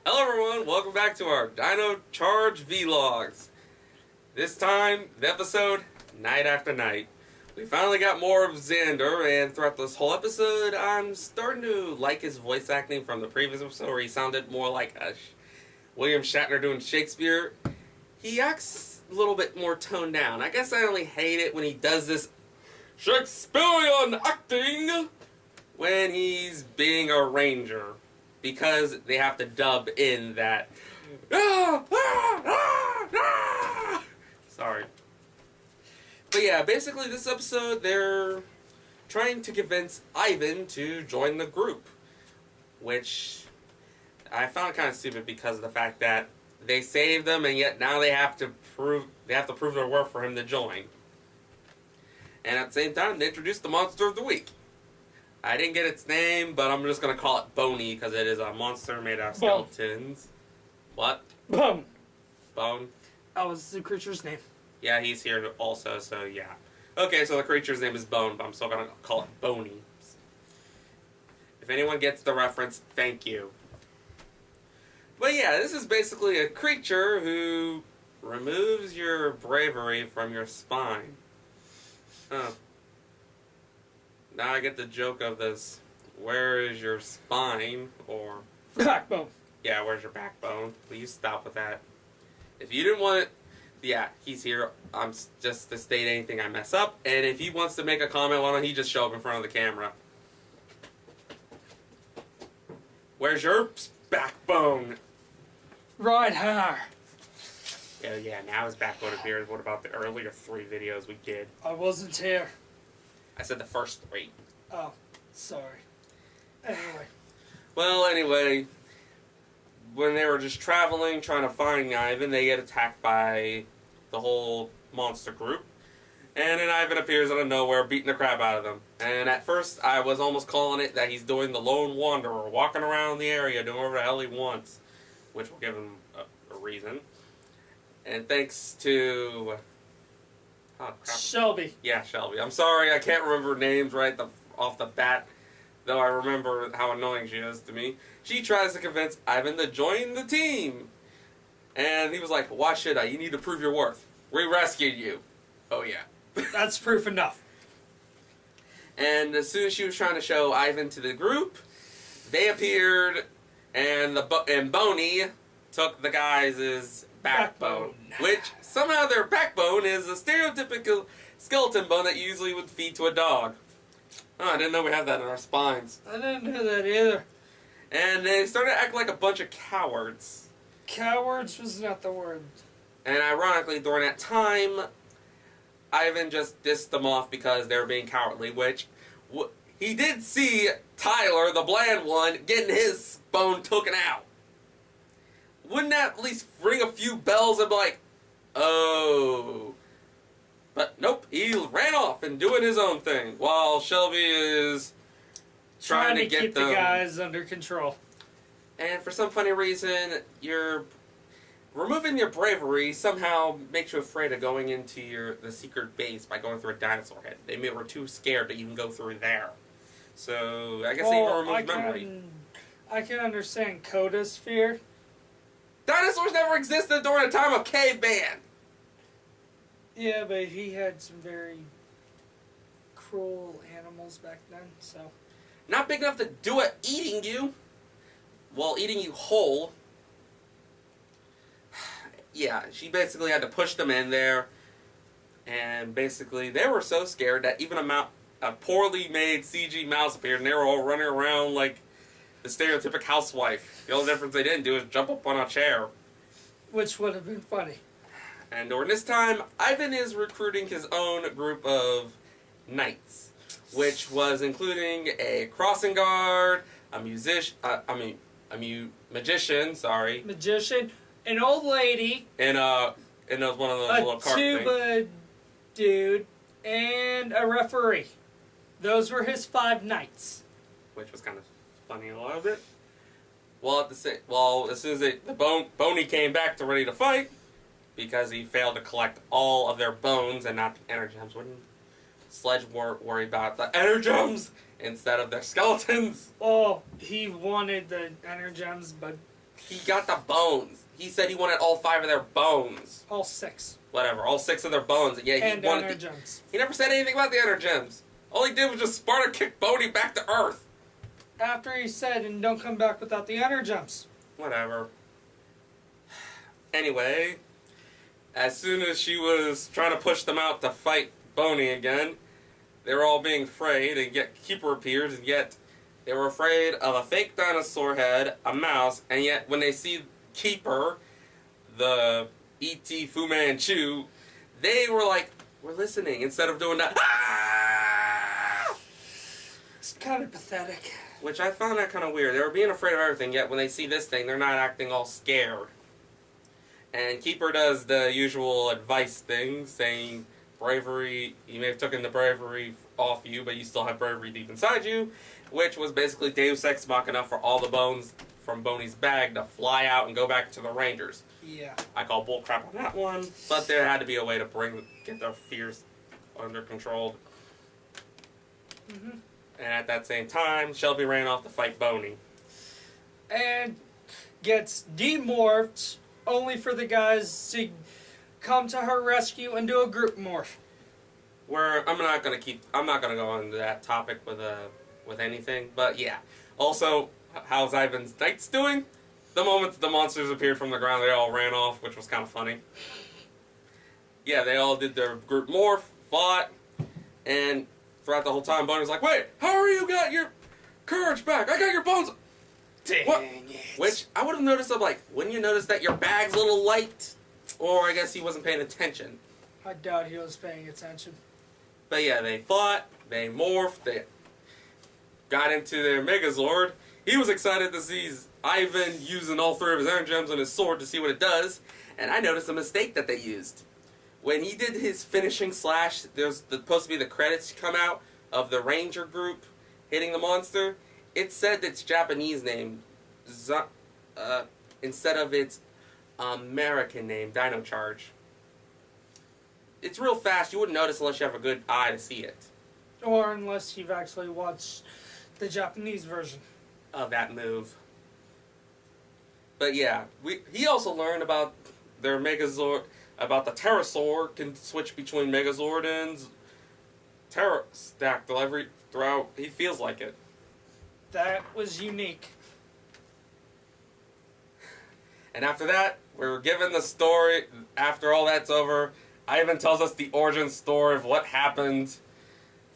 Hello everyone, welcome back to our Dino Charge Vlogs. This time, the episode, Night After Night. We finally got more of Xander, and throughout this whole episode, I'm starting to like his voice acting from the previous episode where he sounded more like a William Shatner doing Shakespeare. He acts a little bit more toned down. I guess I only hate it when he does this Shakespearean acting when he's being a ranger, because they have to dub in that sorry. But yeah, basically this episode they're trying to convince Ivan to join the group, which I found kind of stupid because of the fact that they saved them and yet now they have to prove their worth for him to join. And at the same time they introduced the monster of the week. I didn't get its name, but I'm just going to call it Boney because it is a monster made out of skeletons. What? Bone. Bone? That was the creature's name. Yeah, he's here also, so yeah. Okay, so the creature's name is Bone, but I'm still going to call it Boney. If anyone gets the reference, thank you. But yeah, this is basically a creature who removes your bravery from your spine. Now I get the joke of this, where is your spine, or... Backbone. Yeah, where's your backbone? Please stop with that. If you didn't want it, yeah, he's here. I'm just to state anything I mess up, and if he wants to make a comment, why don't he just show up in front of the camera? Where's your backbone? Right here. Yeah, now his backbone appears. What about the earlier 3 videos we did? I wasn't here. I said the first 3. Oh, sorry. Anyway. Well, anyway, when they were just traveling, trying to find Ivan, they get attacked by the whole monster group. And then Ivan appears out of nowhere, beating the crap out of them. And at first, I was almost calling it that he's doing the Lone Wanderer, walking around the area, doing whatever the hell he wants, which will give him a reason. And thanks to... Oh, crap. Shelby. Yeah, Shelby. I'm sorry, I can't remember names right off the bat, though I remember how annoying she is to me. She tries to convince Ivan to join the team. And he was like, why should I? You need to prove your worth. We rescued you. Oh, yeah. That's proof enough. And as soon as she was trying to show Ivan to the group, they appeared, and Boney took the guys' backbone. Which, somehow their backbone is a stereotypical skeleton bone that you usually would feed to a dog. Oh, I didn't know we had that in our spines. I didn't know that either. And they started to act like a bunch of cowards. Cowards was not the word. And ironically, during that time, Ivan just dissed them off because they were being cowardly, which he did see Tyler, the bland one, getting his bone taken out. Wouldn't that at least ring a few bells and be like, oh. But nope, he ran off and doing his own thing, while Shelby is trying to get keep the guys under control. And for some funny reason, removing your bravery somehow makes you afraid of going into the secret base by going through a dinosaur head. They were too scared to even go through there. So I guess they even removed memory. I can understand Coda's fear. Dinosaurs never existed during the time of caveman. Yeah, but he had some very cruel animals back then, so... Not big enough to do it eating you. Well, eating you whole. Yeah, she basically had to push them in there. And basically, they were so scared that even a poorly made CG mouse appeared, and they were all running around like the stereotypic housewife. The only difference they didn't do is jump up on a chair. Which would have been funny. And during this time, Ivan is recruiting his own group of knights, which was including a crossing guard, a magician, sorry. Magician, an old lady. And one of those little cart things. A tuba dude, and a referee. Those were his 5 knights. Which was kind of funny a little bit. Well, as soon as Boney came back to ready to fight, because he failed to collect all of their bones and not the energems, wouldn't Sledge worry about the energems instead of their skeletons? Oh, he wanted the energems, but He got the bones. He said he wanted all 5 of their bones. All 6. Whatever, all 6 of their bones. Yeah, And he wanted. gems. He never said anything about the inner gems. All he did was just Sparta kick Boney back to Earth. After he said, and don't come back without the inner gems. Whatever. Anyway, as soon as she was trying to push them out to fight Boney again, they were all being afraid, and yet Keeper appears, and yet they were afraid of a fake dinosaur head, a mouse, and yet when they see Keeper, the E.T. Fu Manchu, they were like, we're listening, instead of doing that, ah! It's kind of pathetic. Which I found that kind of weird. They were being afraid of everything, yet when they see this thing, they're not acting all scared. And Keeper does the usual advice thing, saying, bravery, you may have taken the bravery off you, but you still have bravery deep inside you, which was basically Deus Ex Machina for all the bones from Boney's bag to fly out and go back to the Rangers. Yeah. I call bullcrap on that one, but there had to be a way to get their fears under control. Mm-hmm. And at that same time, Shelby ran off to fight Boney. And gets demorphed, only for the guys to come to her rescue and do a group morph. Where I'm not gonna go into that topic with anything, but yeah. Also, how's Ivan's Knights doing? The moment the monsters appeared from the ground, they all ran off, which was kind of funny. Yeah, they all did their group morph, fought, and throughout the whole time, Bonnie was like, "Wait, how are you got your courage back? I got your bones." Dang what? it. Which I would have noticed. I'm like, wouldn't you notice that your bag's a little light? Or I guess he wasn't paying attention. I doubt he was paying attention. But yeah, they fought, they morphed, they got into their Megazord. He was excited to see Ivan using all 3 of his iron gems on his sword to see what it does. And I noticed a mistake that they used. When he did his finishing slash, there's supposed to be the credits come out of the Ranger group hitting the monster. It said its Japanese name instead of its American name, Dino Charge. It's real fast. You wouldn't notice unless you have a good eye to see it. Or unless you've actually watched the Japanese version of that move. But yeah, he also learned about their Megazord, about the Pterosaur can switch between Megazord and Pterodactyl throughout. He feels like it. That was unique. And after that, we were given the story. After all that's over, Ivan tells us the origin story of what happened.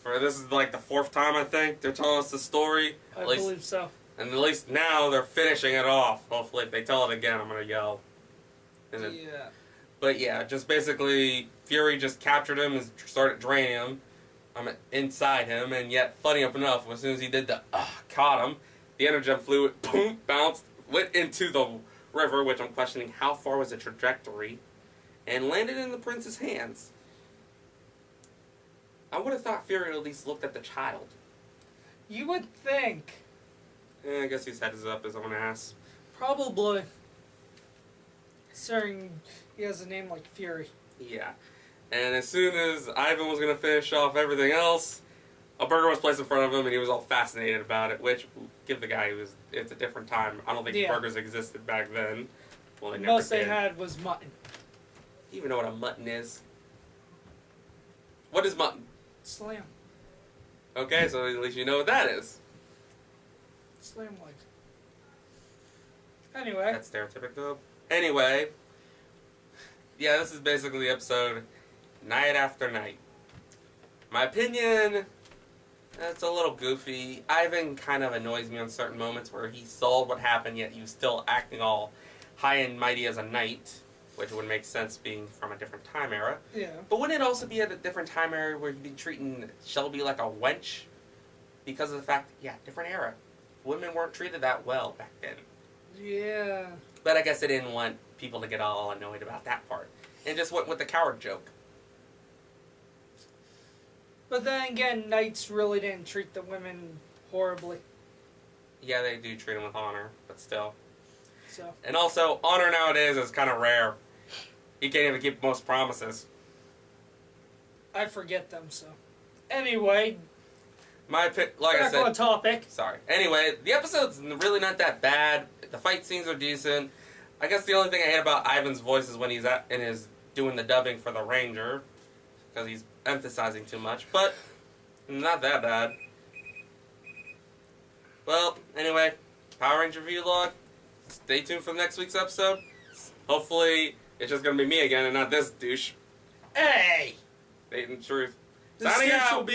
For this is like the 4th time, I think, they're telling us the story. I believe so. And at least now they're finishing it off. Hopefully, if they tell it again, I'm going to yell. Yeah. But yeah, just basically, Fury just captured him and started draining him. Inside him, and yet, funny enough, as soon as he did caught him, the energem fluid, boom, bounced, went into the river, which I'm questioning how far was the trajectory, and landed in the prince's hands. I would have thought Fury at least looked at the child. You would think. I guess he's heads up his own ass. Probably. Considering he has a name like Fury. Yeah. And as soon as Ivan was going to finish off everything else, a burger was placed in front of him, and he was all fascinated about it, which, give the guy it's a different time. I don't think burgers existed back then. Well, they never Most did. they had was mutton. You even know what a mutton is? What is mutton? Slam. Okay, so at least you know what that is. Slam legs. Anyway. That's stereotypic, though. Anyway, yeah, this is basically the episode Night After Night. My opinion, it's a little goofy. Ivan kind of annoys me on certain moments where he saw what happened, yet he was still acting all high and mighty as a knight, which would make sense being from a different time era. Yeah. But wouldn't it also be at a different time era where he'd be treating Shelby like a wench? Because of the fact, different era. Women weren't treated that well back then. Yeah. But I guess they didn't want people to get all annoyed about that part. And just went with the coward joke. But then again, knights really didn't treat the women horribly. Yeah, they do treat them with honor, but still. So. And also, honor nowadays is kind of rare. You can't even keep most promises. I forget them, so. Anyway. Like I Back said, on topic. sorry. Anyway, the episode's really not that bad. The fight scenes are decent. I guess the only thing I hate about Ivan's voice is when he's doing the dubbing for the Ranger, because he's emphasizing too much. But not that bad. Well, anyway, Power Ranger vlog. Stay tuned for next week's episode. Hopefully, it's just gonna be me again and not this douche. Hey! Stating the truth. This Signing douche out. will be